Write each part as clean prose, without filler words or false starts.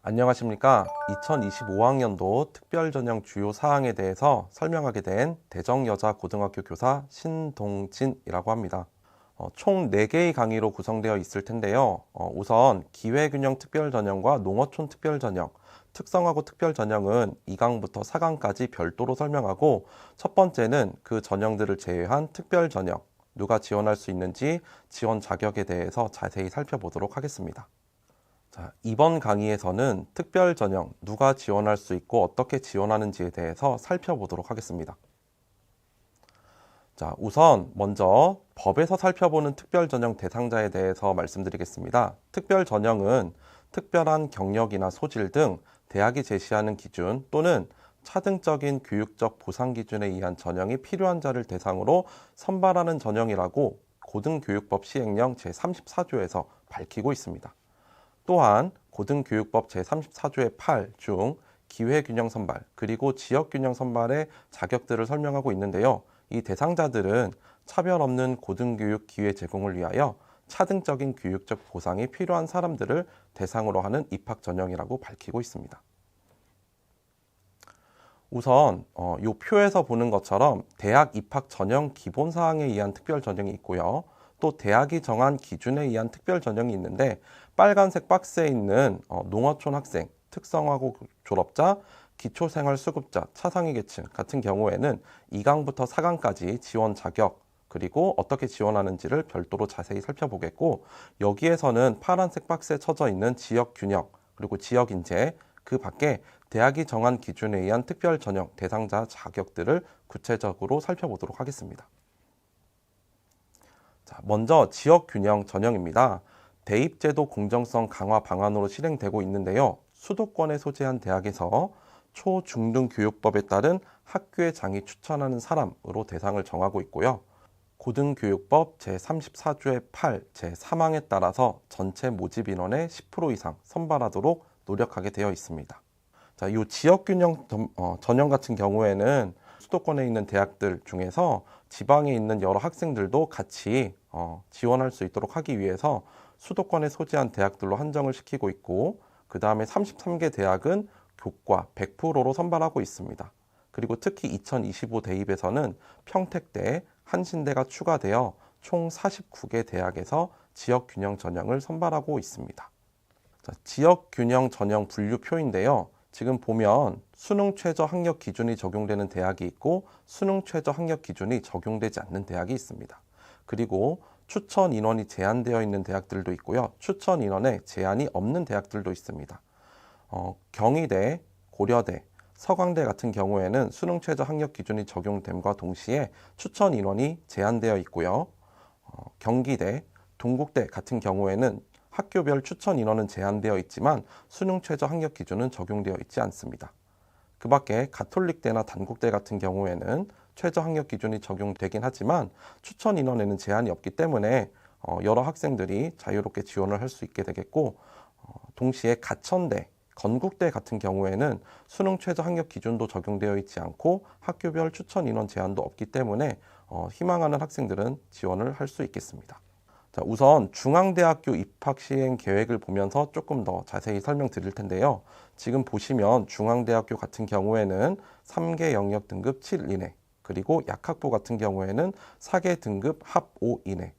안녕하십니까. 2025학년도 특별전형 주요 사항에 대해서 설명하게 된 대정여자고등학교 교사 신동진이라고 합니다. 총 4개의 강의로 구성되어 있을 텐데요. 우선 기회균형 특별전형과 농어촌 특별전형, 특성화고 특별전형은 2강부터 4강까지 별도로 설명하고, 첫 번째는 그 전형들을 제외한 특별전형, 누가 지원할 수 있는지 지원 자격에 대해서 자세히 살펴보도록 하겠습니다. 자, 이번 강의에서는 특별 전형, 누가 지원할 수 있고 어떻게 지원하는지에 대해서 살펴보도록 하겠습니다. 자, 우선 먼저 법에서 살펴보는 특별 전형 대상자에 대해서 말씀드리겠습니다. 특별 전형은 특별한 경력이나 소질 등 대학이 제시하는 기준 또는 차등적인 교육적 보상 기준에 의한 전형이 필요한 자를 대상으로 선발하는 전형이라고 고등교육법 시행령 제34조에서 밝히고 있습니다. 또한 고등교육법 제34조의 8 중 기회균형 선발 그리고 지역균형 선발의 자격들을 설명하고 있는데요. 이 대상자들은 차별 없는 고등교육 기회 제공을 위하여 차등적인 교육적 보상이 필요한 사람들을 대상으로 하는 입학 전형이라고 밝히고 있습니다. 우선 이 표에서 보는 것처럼 대학 입학 전형 기본 사항에 의한 특별 전형이 있고요. 또 대학이 정한 기준에 의한 특별 전형이 있는데, 빨간색 박스에 있는 농어촌 학생, 특성화고 졸업자, 기초생활수급자, 차상위 계층 같은 경우에는 2강부터 4강까지 지원 자격, 그리고 어떻게 지원하는지를 별도로 자세히 살펴보겠고, 여기에서는 파란색 박스에 쳐져 있는 지역 균형, 그리고 지역 인재, 그 밖에 대학이 정한 기준에 의한 특별 전형 대상자 자격들을 구체적으로 살펴보도록 하겠습니다. 자, 먼저 지역 균형 전형입니다. 대입제도 공정성 강화 방안으로 실행되고 있는데요. 수도권에 소재한 대학에서 초, 중, 등 교육법에 따른 학교의 장이 추천하는 사람으로 대상을 정하고 있고요. 고등교육법 제34조의 8, 제3항에 따라서 전체 모집 인원의 10% 이상 선발하도록 노력하게 되어 있습니다. 자, 이 지역균형 전형 같은 경우에는 수도권에 있는 대학들 중에서 지방에 있는 여러 학생들도 같이 지원할 수 있도록 하기 위해서 수도권에 소재한 대학들로 한정을 시키고 있고, 그 다음에 33개 대학은 교과 100%로 선발하고 있습니다. 그리고 특히 2025 대입에서는 평택대, 한신대가 추가되어 총 49개 대학에서 지역균형 전형을 선발하고 있습니다. 자, 지역균형 전형 분류표인데요. 지금 보면 수능 최저 학력 기준이 적용되는 대학이 있고, 수능 최저 학력 기준이 적용되지 않는 대학이 있습니다. 그리고 추천 인원이 제한되어 있는 대학들도 있고요. 추천 인원에 제한이 없는 대학들도 있습니다. 경희대, 고려대, 서강대 같은 경우에는 수능 최저 학력 기준이 적용됨과 동시에 추천 인원이 제한되어 있고요. 경기대, 동국대 같은 경우에는 학교별 추천 인원은 제한되어 있지만 수능 최저 학력 기준은 적용되어 있지 않습니다. 그 밖에 가톨릭대나 단국대 같은 경우에는 최저 학력 기준이 적용되긴 하지만 추천 인원에는 제한이 없기 때문에 여러 학생들이 자유롭게 지원을 할 수 있게 되겠고, 동시에 가천대, 건국대 같은 경우에는 수능 최저 학력 기준도 적용되어 있지 않고 학교별 추천 인원 제한도 없기 때문에 희망하는 학생들은 지원을 할 수 있겠습니다. 자, 우선 중앙대학교 입학 시행 계획을 보면서 조금 더 자세히 설명드릴 텐데요. 지금 보시면 중앙대학교 같은 경우에는 3개 영역 등급 7 이내, 그리고 약학부 같은 경우에는 4개 등급 합 5 이내,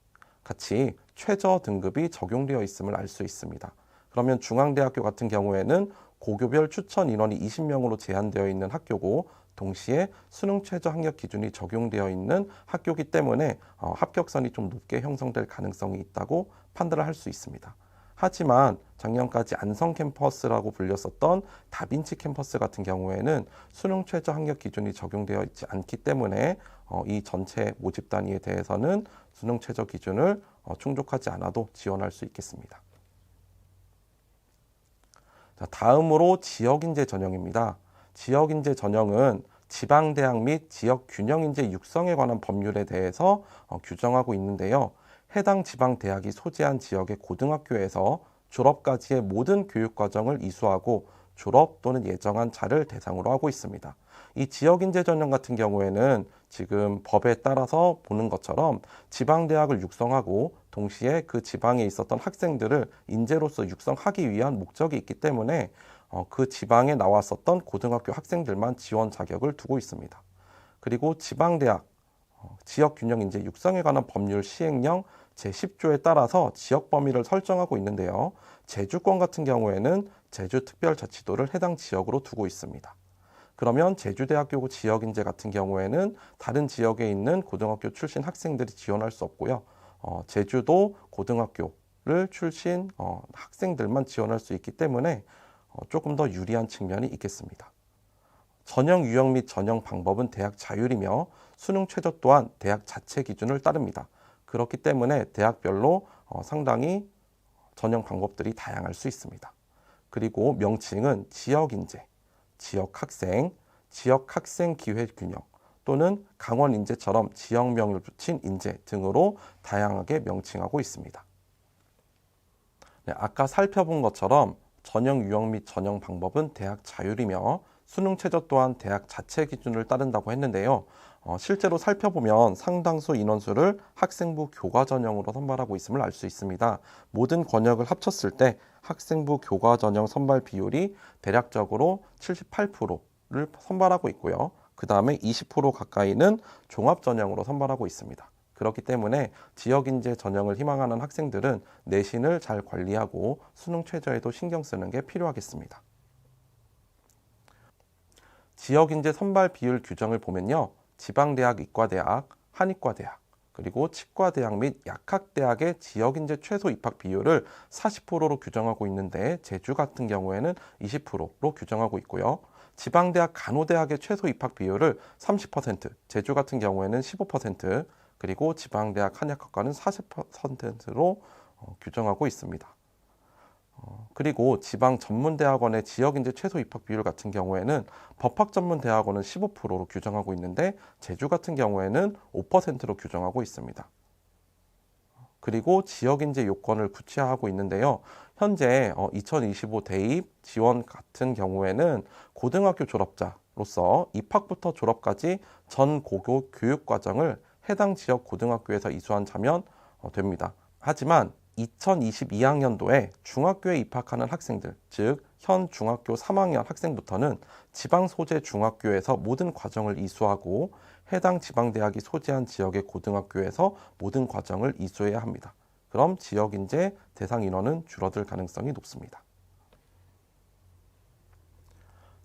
같이 최저 등급이 적용되어 있음을 알 수 있습니다. 그러면 중앙대학교 같은 경우에는 고교별 추천 인원이 20명으로 제한되어 있는 학교고, 동시에 수능 최저 학력 기준이 적용되어 있는 학교이기 때문에 합격선이 좀 높게 형성될 가능성이 있다고 판단을 할 수 있습니다. 하지만 작년까지 안성 캠퍼스라고 불렸었던 다빈치 캠퍼스 같은 경우에는 수능 최저 학력 기준이 적용되어 있지 않기 때문에 이 전체 모집 단위에 대해서는 수능 최저 기준을 충족하지 않아도 지원할 수 있겠습니다. 자, 다음으로 지역인재 전형입니다. 지역인재 전형은 지방대학 및 지역균형인재 육성에 관한 법률에 대해서 규정하고 있는데요. 해당 지방대학이 소재한 지역의 고등학교에서 졸업까지의 모든 교육과정을 이수하고 졸업 또는 예정한 자를 대상으로 하고 있습니다. 이 지역인재 전형 같은 경우에는 지금 법에 따라서 보는 것처럼 지방대학을 육성하고 동시에 그 지방에 있었던 학생들을 인재로서 육성하기 위한 목적이 있기 때문에 그 지방에 나왔었던 고등학교 학생들만 지원 자격을 두고 있습니다. 그리고 지방대학, 지역균형인재 육성에 관한 법률 시행령 제10조에 따라서 지역 범위를 설정하고 있는데요. 제주권 같은 경우에는 제주특별자치도를 해당 지역으로 두고 있습니다. 그러면 제주대학교 지역인재 같은 경우에는 다른 지역에 있는 고등학교 출신 학생들이 지원할 수 없고요. 제주도 고등학교를 출신 학생들만 지원할 수 있기 때문에 조금 더 유리한 측면이 있겠습니다. 전형 유형 및 전형 방법은 대학 자율이며 수능 최저 또한 대학 자체 기준을 따릅니다. 그렇기 때문에 대학별로 상당히 전형 방법들이 다양할 수 있습니다. 그리고 명칭은 지역인재, 지역학생, 지역학생 기회균형 또는 강원인재처럼 지역명을 붙인 인재 등으로 다양하게 명칭하고 있습니다. 네, 아까 살펴본 것처럼 전형 유형 및 전형 방법은 대학 자율이며 수능 최저 또한 대학 자체 기준을 따른다고 했는데요. 실제로 살펴보면 상당수 인원수를 학생부 교과 전형으로 선발하고 있음을 알 수 있습니다. 모든 권역을 합쳤을 때 학생부 교과 전형 선발 비율이 대략적으로 78%를 선발하고 있고요. 그 다음에 20% 가까이는 종합 전형으로 선발하고 있습니다. 그렇기 때문에 지역인재 전형을 희망하는 학생들은 내신을 잘 관리하고 수능 최저에도 신경 쓰는 게 필요하겠습니다. 지역인재 선발 비율 규정을 보면요. 지방대학, 이과대학, 한의과대학, 그리고 치과대학 및 약학대학의 지역인재 최소 입학 비율을 40%로 규정하고 있는데 제주 같은 경우에는 20%로 규정하고 있고요. 지방대학, 간호대학의 최소 입학 비율을 30%, 제주 같은 경우에는 15%, 그리고 지방대학 한약학과는 40%로 규정하고 있습니다. 그리고 지방 전문대학원의 지역인재 최소 입학 비율 같은 경우에는 법학전문대학원은 15%로 규정하고 있는데 제주 같은 경우에는 5%로 규정하고 있습니다. 그리고 지역인재 요건을 구체화하고 있는데요. 현재 2025 대입 지원 같은 경우에는 고등학교 졸업자로서 입학부터 졸업까지 전 고교 교육과정을 해당 지역 고등학교에서 이수한 자면 됩니다. 하지만 2022학년도에 중학교에 입학하는 학생들, 즉 현 중학교 3학년 학생부터는 지방 소재 중학교에서 모든 과정을 이수하고 해당 지방대학이 소재한 지역의 고등학교에서 모든 과정을 이수해야 합니다. 그럼 지역인재 대상 인원은 줄어들 가능성이 높습니다.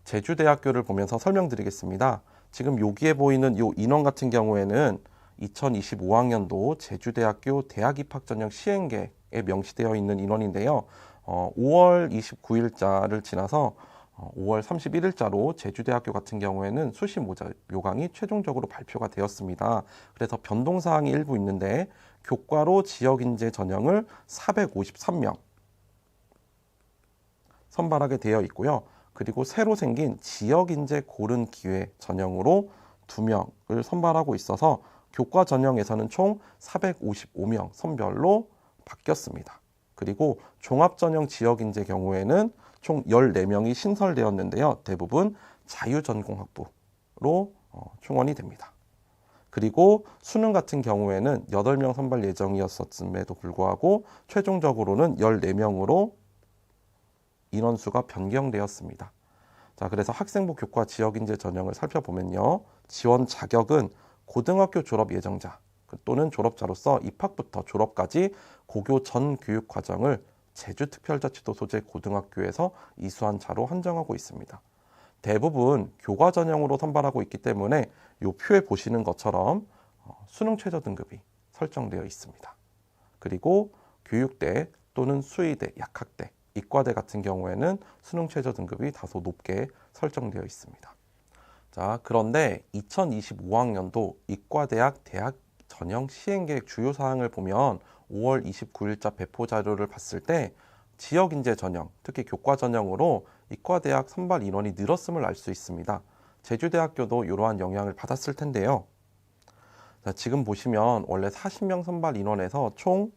제주대학교를 보면서 설명드리겠습니다. 지금 여기에 보이는 이 인원 같은 경우에는 2025학년도 제주대학교 대학 입학 전형 시행계획에 명시되어 있는 인원인데요. 5월 29일자를 지나서 5월 31일자로 제주대학교 같은 경우에는 수시 요강이 최종적으로 발표가 되었습니다. 그래서 변동사항이 일부 있는데 교과로 지역인재 전형을 453명 선발하게 되어 있고요. 그리고 새로 생긴 지역인재 고른 기회 전형으로 2명을 선발하고 있어서 교과 전형에서는 총 455명 선별로 바뀌었습니다. 그리고 종합전형 지역인재 경우에는 총 14명이 신설되었는데요. 대부분 자유전공학부로 충원이 됩니다. 그리고 수능 같은 경우에는 8명 선발 예정이었음에도 불구하고 최종적으로는 14명으로 인원수가 변경되었습니다. 자, 그래서 학생부 교과 지역인재 전형을 살펴보면요. 지원 자격은 고등학교 졸업 예정자 또는 졸업자로서 입학부터 졸업까지 고교 전 교육 과정을 제주특별자치도 소재 고등학교에서 이수한 자로 한정하고 있습니다. 대부분 교과 전형으로 선발하고 있기 때문에 이 표에 보시는 것처럼 수능 최저 등급이 설정되어 있습니다. 그리고 교육대 또는 수의대, 약학대, 이과대 같은 경우에는 수능 최저 등급이 다소 높게 설정되어 있습니다. 자, 그런데 2025학년도 이과대학 대학 전형 시행계획 주요 사항을 보면 5월 29일자 배포 자료를 봤을 때 지역인재 전형, 특히 교과 전형으로 이과대학 선발 인원이 늘었음을 알 수 있습니다. 제주대학교도 이러한 영향을 받았을 텐데요. 자, 지금 보시면 원래 40명 선발 인원에서 총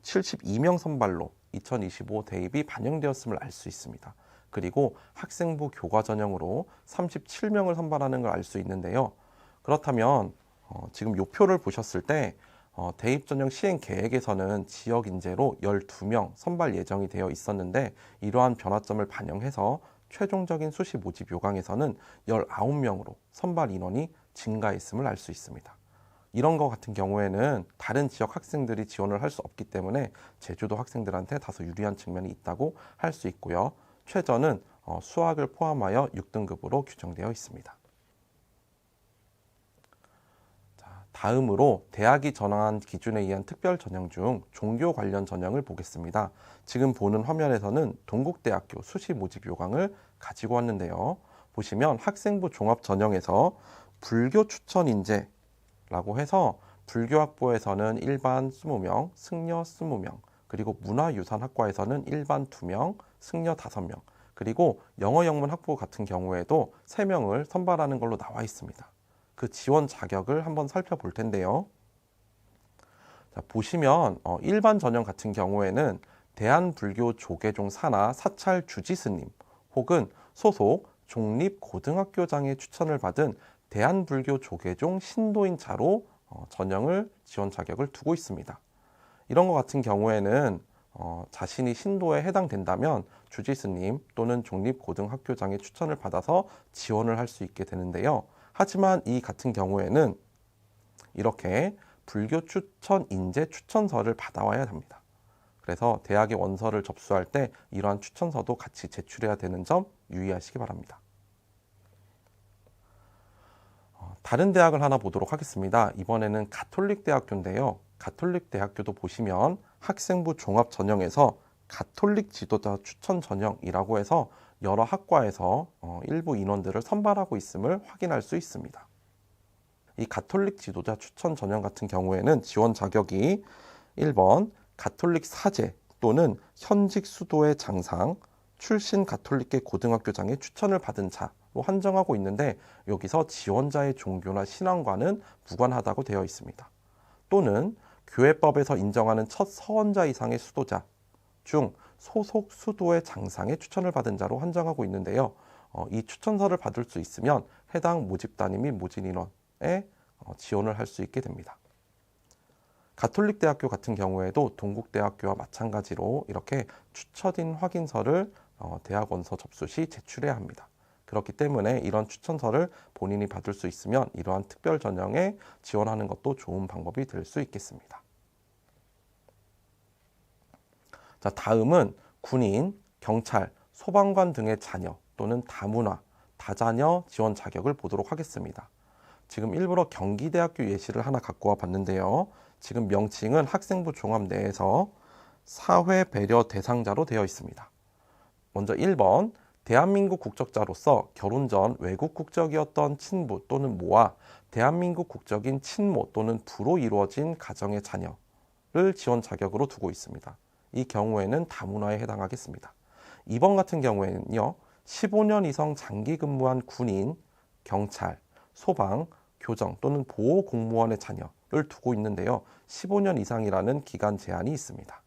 72명 선발로 2025 대입이 반영되었음을 알 수 있습니다. 그리고 학생부 교과 전형으로 37명을 선발하는 걸 알 수 있는데요. 그렇다면 지금 요 표를 보셨을 때 대입 전형 시행 계획에서는 지역 인재로 12명 선발 예정이 되어 있었는데 이러한 변화점을 반영해서 최종적인 수시 모집 요강에서는 19명으로 선발 인원이 증가했음을 알 수 있습니다. 이런 것 같은 경우에는 다른 지역 학생들이 지원을 할 수 없기 때문에 제주도 학생들한테 다소 유리한 측면이 있다고 할 수 있고요. 최저는 수학을 포함하여 6등급으로 규정되어 있습니다. 다음으로 대학이 정한 기준에 의한 특별 전형 중 종교 관련 전형을 보겠습니다. 지금 보는 화면에서는 동국대학교 수시 모집 요강을 가지고 왔는데요. 보시면 학생부 종합 전형에서 불교 추천 인재라고 해서 불교학부에서는 일반 20명, 승려 20명, 그리고 문화유산학과에서는 일반 2명, 승려 5명, 그리고 영어 영문 학부 같은 경우에도 3명을 선발하는 걸로 나와 있습니다. 그 지원 자격을 한번 살펴볼 텐데요. 자, 보시면 일반 전형 같은 경우에는 대한불교조계종 산하 사찰 주지스님 혹은 소속 종립고등학교장의 추천을 받은 대한불교조계종 신도인자로 전형을 지원 자격을 두고 있습니다. 이런 것 같은 경우에는 자신이 신도에 해당된다면 주지스님 또는 종립고등학교장의 추천을 받아서 지원을 할 수 있게 되는데요. 하지만 이 같은 경우에는 이렇게 불교 추천 인재 추천서를 받아와야 합니다. 그래서 대학의 원서를 접수할 때 이러한 추천서도 같이 제출해야 되는 점 유의하시기 바랍니다. 다른 대학을 하나 보도록 하겠습니다. 이번에는 가톨릭대학교인데요. 가톨릭대학교도 보시면 학생부 종합 전형에서 가톨릭 지도자 추천 전형이라고 해서 여러 학과에서 일부 인원들을 선발하고 있음을 확인할 수 있습니다. 이 가톨릭 지도자 추천 전형 같은 경우에는 지원 자격이 1번 가톨릭 사제 또는 현직 수도의 장상, 출신 가톨릭계 고등학교장의 추천을 받은 자로 한정하고 있는데 여기서 지원자의 종교나 신앙과는 무관하다고 되어 있습니다. 또는 교회법에서 인정하는 첫 서원자 이상의 수도자 중 소속 수도의 장상의 추천을 받은 자로 한정하고 있는데요. 이 추천서를 받을 수 있으면 해당 모집단위 및 모집 인원에 지원을 할 수 있게 됩니다. 가톨릭대학교 같은 경우에도 동국대학교와 마찬가지로 이렇게 추천인 확인서를 대학 원서 접수 시 제출해야 합니다. 그렇기 때문에 이런 추천서를 본인이 받을 수 있으면 이러한 특별 전형에 지원하는 것도 좋은 방법이 될 수 있겠습니다. 자, 다음은 군인, 경찰, 소방관 등의 자녀 또는 다문화, 다자녀 지원 자격을 보도록 하겠습니다. 지금 일부러 경기대학교 예시를 하나 갖고 와 봤는데요. 지금 명칭은 학생부 종합 내에서 사회 배려 대상자로 되어 있습니다. 먼저 1번, 대한민국 국적자로서 결혼 전 외국 국적이었던 친부 또는 모와 대한민국 국적인 친모 또는 부로 이루어진 가정의 자녀를 지원 자격으로 두고 있습니다. 이 경우에는 다문화에 해당하겠습니다. 2번 같은 경우에는요, 15년 이상 장기 근무한 군인, 경찰, 소방, 교정 또는 보호 공무원의 자녀를 두고 있는데요. 15년 이상이라는 기간 제한이 있습니다.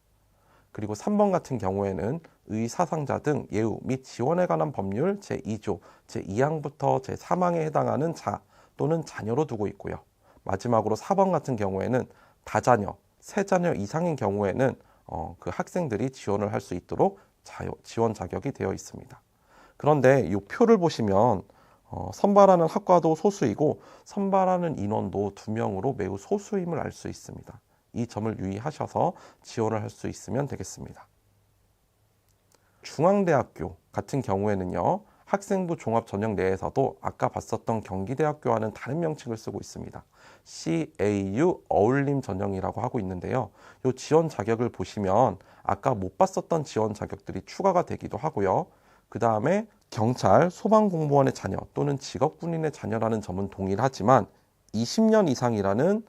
그리고 3번 같은 경우에는 의사상자 등 예우 및 지원에 관한 법률 제2조 제2항부터 제3항에 해당하는 자 또는 자녀로 두고 있고요. 마지막으로 4번 같은 경우에는 다자녀, 세자녀 이상인 경우에는 그 학생들이 지원을 할 수 있도록 지원 자격이 되어 있습니다. 그런데 이 표를 보시면 선발하는 학과도 소수이고 선발하는 인원도 2명으로 매우 소수임을 알 수 있습니다. 이 점을 유의하셔서 지원을 할 수 있으면 되겠습니다. 중앙대학교 같은 경우에는요, 학생부 종합 전형 내에서도 아까 봤었던 경기대학교와는 다른 명칭을 쓰고 있습니다. CAU 어울림 전형이라고 하고 있는데요. 이 지원 자격을 보시면 아까 못 봤었던 지원 자격들이 추가가 되기도 하고요. 그 다음에 경찰, 소방공무원의 자녀 또는 직업군인의 자녀라는 점은 동일하지만 20년 이상이라는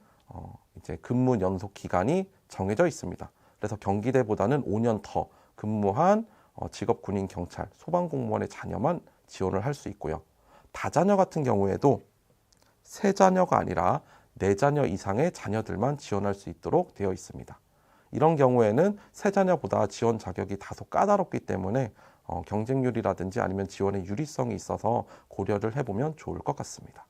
이제 근무 연속 기간이 정해져 있습니다. 그래서 경기대보다는 5년 더 근무한 직업군인, 경찰, 소방공무원의 자녀만 지원을 할 수 있고요. 다자녀 같은 경우에도 세 자녀가 아니라 4자녀 이상의 자녀들만 지원할 수 있도록 되어 있습니다. 이런 경우에는 세 자녀보다 지원 자격이 다소 까다롭기 때문에 경쟁률이라든지 아니면 지원의 유리성이 있어서 고려를 해보면 좋을 것 같습니다.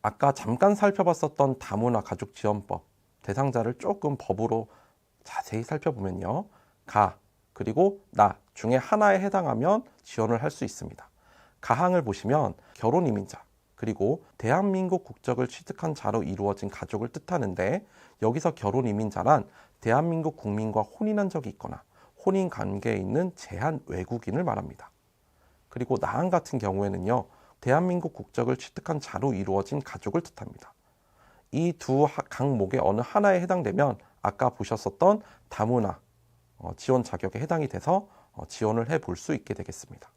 아까 잠깐 살펴봤었던 다문화 가족지원법 대상자를 조금 법으로 자세히 살펴보면요. 가 그리고 나 중에 하나에 해당하면 지원을 할 수 있습니다. 가항을 보시면 결혼 이민자 그리고 대한민국 국적을 취득한 자로 이루어진 가족을 뜻하는데 여기서 결혼 이민자란 대한민국 국민과 혼인한 적이 있거나 혼인 관계에 있는 제한 외국인을 말합니다. 그리고 나항 같은 경우에는요. 대한민국 국적을 취득한 자로 이루어진 가족을 뜻합니다. 이 두 항목의 어느 하나에 해당되면 아까 보셨었던 다문화 지원 자격에 해당이 돼서 지원을 해볼 수 있게 되겠습니다.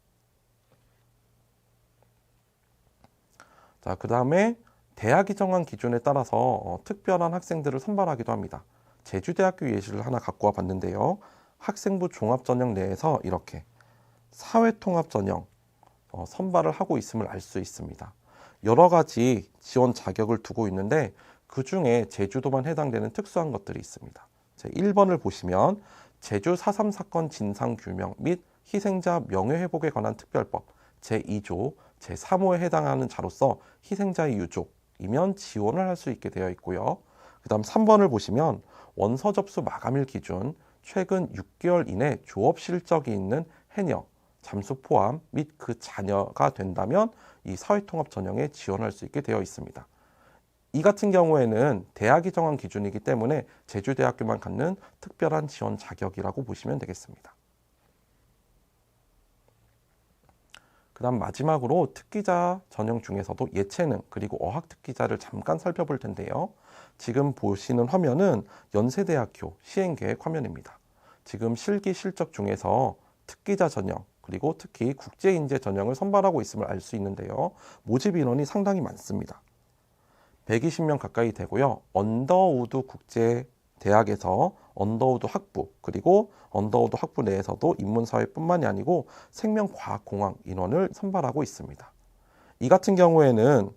자, 그 다음에 대학이 정한 기준에 따라서 특별한 학생들을 선발하기도 합니다. 제주대학교 예시를 하나 갖고 와 봤는데요. 학생부 종합전형 내에서 이렇게 사회통합전형 선발을 하고 있음을 알 수 있습니다. 여러 가지 지원 자격을 두고 있는데 그 중에 제주도만 해당되는 특수한 것들이 있습니다. 1번을 보시면 제주 4.3 사건 진상규명 및 희생자 명예회복에 관한 특별법 제2조 제3호에 해당하는 자로서 희생자의 유족이면 지원을 할 수 있게 되어 있고요. 그 다음 3번을 보시면 원서 접수 마감일 기준 최근 6개월 이내 조업 실적이 있는 해녀, 잠수 포함 및 그 자녀가 된다면 이 사회통합 전형에 지원할 수 있게 되어 있습니다. 이 같은 경우에는 대학이 정한 기준이기 때문에 제주대학교만 갖는 특별한 지원 자격이라고 보시면 되겠습니다. 그 다음 마지막으로 특기자 전형 중에서도 예체능 그리고 어학 특기자를 잠깐 살펴볼 텐데요. 지금 보시는 화면은 연세대학교 시행계획 화면입니다. 지금 실기 실적 중에서 특기자 전형 그리고 특히 국제인재 전형을 선발하고 있음을 알 수 있는데요. 모집 인원이 상당히 많습니다. 120명 가까이 되고요. 언더우드 국제대학에서 언더우드 학부 그리고 언더우드 학부 내에서도 인문사회뿐만이 아니고 생명과학공학 인원을 선발하고 있습니다. 이 같은 경우에는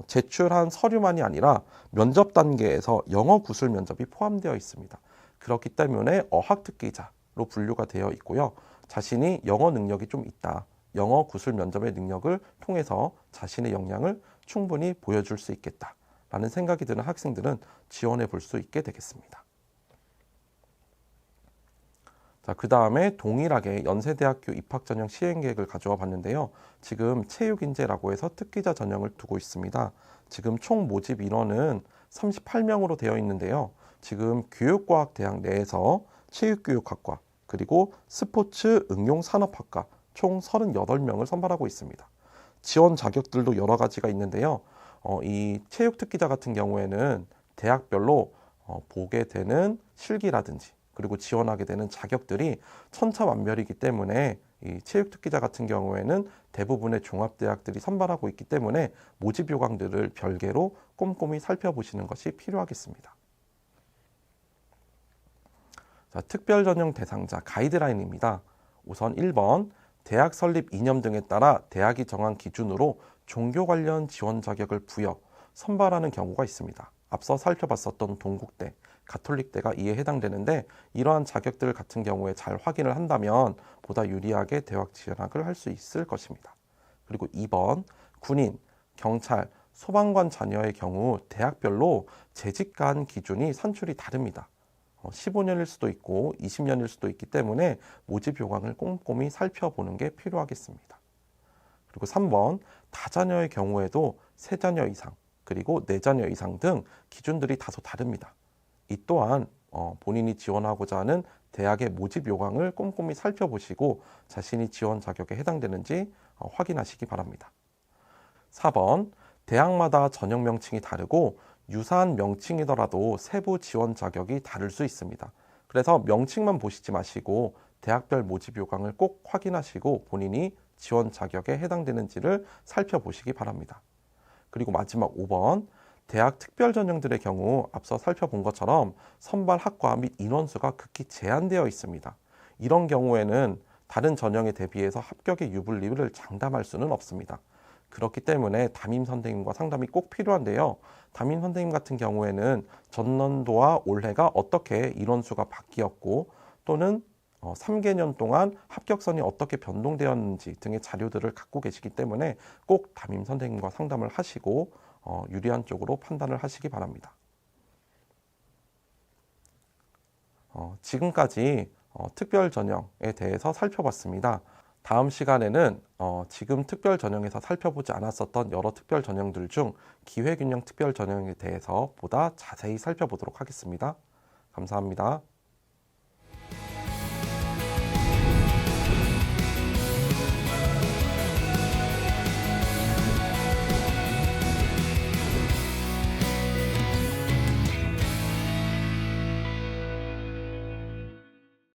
제출한 서류만이 아니라 면접 단계에서 영어 구술 면접이 포함되어 있습니다. 그렇기 때문에 어학특기자로 분류가 되어 있고요. 자신이 영어 능력이 좀 있다. 영어 구술 면접의 능력을 통해서 자신의 역량을 충분히 보여줄 수 있겠다라는 생각이 드는 학생들은 지원해 볼 수 있게 되겠습니다. 자, 그 다음에 동일하게 연세대학교 입학전형 시행계획을 가져와 봤는데요. 지금 체육인재라고 해서 특기자 전형을 두고 있습니다. 지금 총 모집 인원은 38명으로 되어 있는데요. 지금 교육과학대학 내에서 체육교육학과 그리고 스포츠 응용산업학과 총 38명을 선발하고 있습니다. 지원 자격들도 여러 가지가 있는데요. 이 체육특기자 같은 경우에는 대학별로 보게 되는 실기라든지 그리고 지원하게 되는 자격들이 천차만별이기 때문에 이 체육특기자 같은 경우에는 대부분의 종합대학들이 선발하고 있기 때문에 모집 요강들을 별개로 꼼꼼히 살펴보시는 것이 필요하겠습니다. 자, 특별 전형 대상자 가이드라인입니다. 우선 1번 대학 설립 이념 등에 따라 대학이 정한 기준으로 종교 관련 지원 자격을 부여 선발하는 경우가 있습니다. 앞서 살펴봤었던 동국대, 가톨릭대가 이에 해당되는데 이러한 자격들 같은 경우에 잘 확인을 한다면 보다 유리하게 대학 진학을 할 수 있을 것입니다. 그리고 2번 군인, 경찰, 소방관 자녀의 경우 대학별로 재직관 기준이 산출이 다릅니다. 15년일 수도 있고 20년일 수도 있기 때문에 모집 요강을 꼼꼼히 살펴보는 게 필요하겠습니다. 그리고 3번 다자녀의 경우에도 3자녀 이상 그리고 4자녀 이상 등 기준들이 다소 다릅니다. 이 또한 본인이 지원하고자 하는 대학의 모집 요강을 꼼꼼히 살펴보시고 자신이 지원 자격에 해당되는지 확인하시기 바랍니다. 4번 대학마다 전형 명칭이 다르고 유사한 명칭이더라도 세부 지원 자격이 다를 수 있습니다. 그래서 명칭만 보시지 마시고 대학별 모집 요강을 꼭 확인하시고 본인이 지원 자격에 해당되는지를 살펴보시기 바랍니다. 그리고 마지막 5번 대학 특별 전형들의 경우 앞서 살펴본 것처럼 선발 학과 및 인원수가 극히 제한되어 있습니다. 이런 경우에는 다른 전형에 대비해서 합격의 유불리를 장담할 수는 없습니다. 그렇기 때문에 담임 선생님과 상담이 꼭 필요한데요. 담임 선생님 같은 경우에는 전년도와 올해가 어떻게 인원수가 바뀌었고 또는 3개년 동안 합격선이 어떻게 변동되었는지 등의 자료들을 갖고 계시기 때문에 꼭 담임 선생님과 상담을 하시고 유리한 쪽으로 판단을 하시기 바랍니다. 지금까지 특별 전형에 대해서 살펴봤습니다. 다음 시간에는 지금 특별 전형에서 살펴보지 않았었던 여러 특별 전형들 중 기회균형 특별 전형에 대해서 보다 자세히 살펴보도록 하겠습니다. 감사합니다.